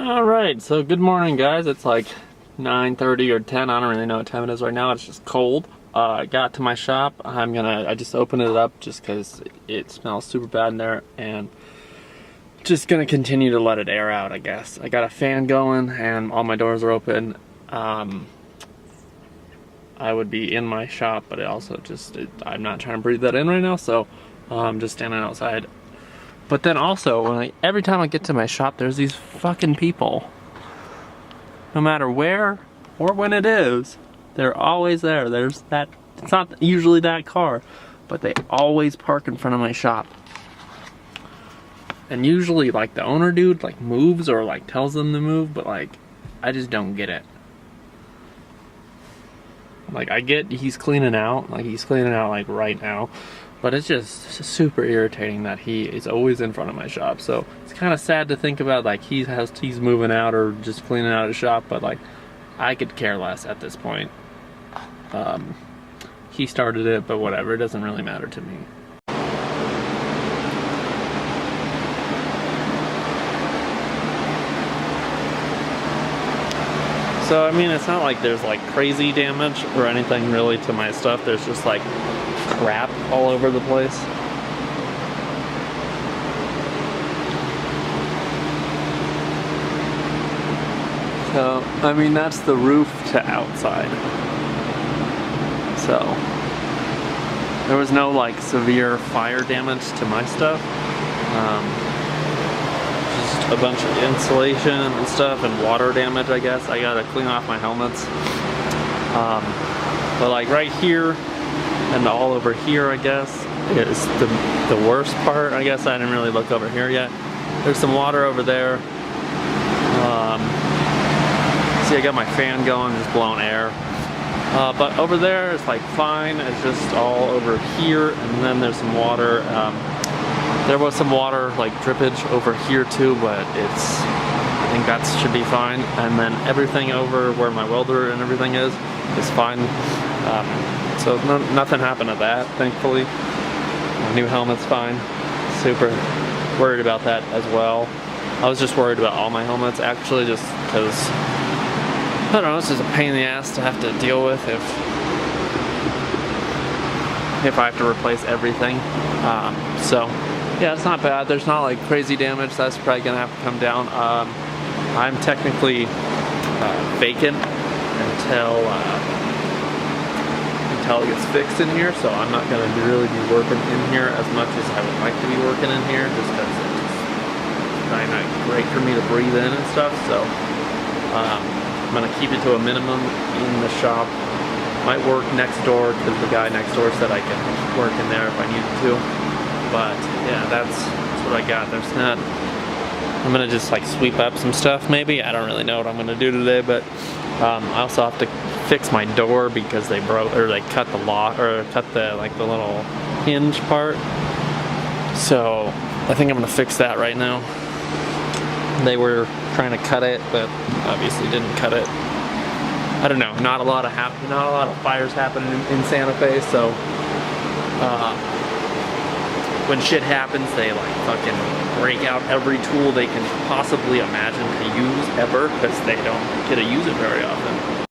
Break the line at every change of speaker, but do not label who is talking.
Alright, so good morning guys. It's like 9:30 or 10, I don't really know what time it is right now. It's just cold. I got to my shop. I just opened it up just because it smells super bad in there, and just gonna continue to let it air out, I guess. I got a fan going and all my doors are open. I would be in my shop, but I'm not trying to breathe that in right now, so I'm just standing outside. But then also, every time I get to my shop, there's these fucking people. No matter where or when it is, they're always there. It's not usually that car, but they always park in front of my shop. And usually, like, the owner dude, like, moves or, like, tells them to move, but, like, I just don't get it. Like, I get he's cleaning out, like, right now. But it's just super irritating that he is always in front of my shop. So it's kind of sad to think about, like, he's moving out or just cleaning out his shop, but, like, I could care less at this point. He started it, but whatever, it doesn't really matter to me. So, I mean, it's not like there's, like, crazy damage or anything really to my stuff. There's just, like, crap all over the place. So, I mean, that's the roof to outside. So, there was no, like, severe fire damage to my stuff. Just a bunch of insulation and stuff and water damage, I guess. I gotta clean off my helmets. But, like, right here and all over here, I guess, is the worst part. I guess I didn't really look over here yet. There's some water over there. See, I got my fan going, just blowing air. But over there, it's like fine. It's just all over here, and then there's some water. There was some water, like, drippage over here too, but I think that should be fine. And then everything over where my welder and everything is fine. So nothing happened to that, thankfully. My new helmet's fine. Super worried about that as well. I was just worried about all my helmets, actually, just because, I don't know, it's just a pain in the ass to have to deal with if I have to replace everything. So, yeah, it's not bad. There's not, like, crazy damage. That's probably gonna have to come down. I'm technically vacant until it gets fixed in here, so I'm not going to really be working in here as much as I would like to be working in here, just because it's probably not great for me to breathe in and stuff. So I'm going to keep it to a minimum in the shop. Might work next door because the guy next door said I can work in there if I needed to. But yeah, that's what I got. There's not. I'm going to just, like, sweep up some stuff maybe. I don't really know what I'm going to do today, but I also have to fix my door because they broke, or they cut the lock, or cut the, like, the little hinge part. So I think I'm gonna fix that right now. They were trying to cut it, but obviously didn't cut it. I don't know. Not a lot of fires happening in Santa Fe, so when shit happens, they, like, fucking break out every tool they can possibly imagine to use ever, because they don't get to use it very often.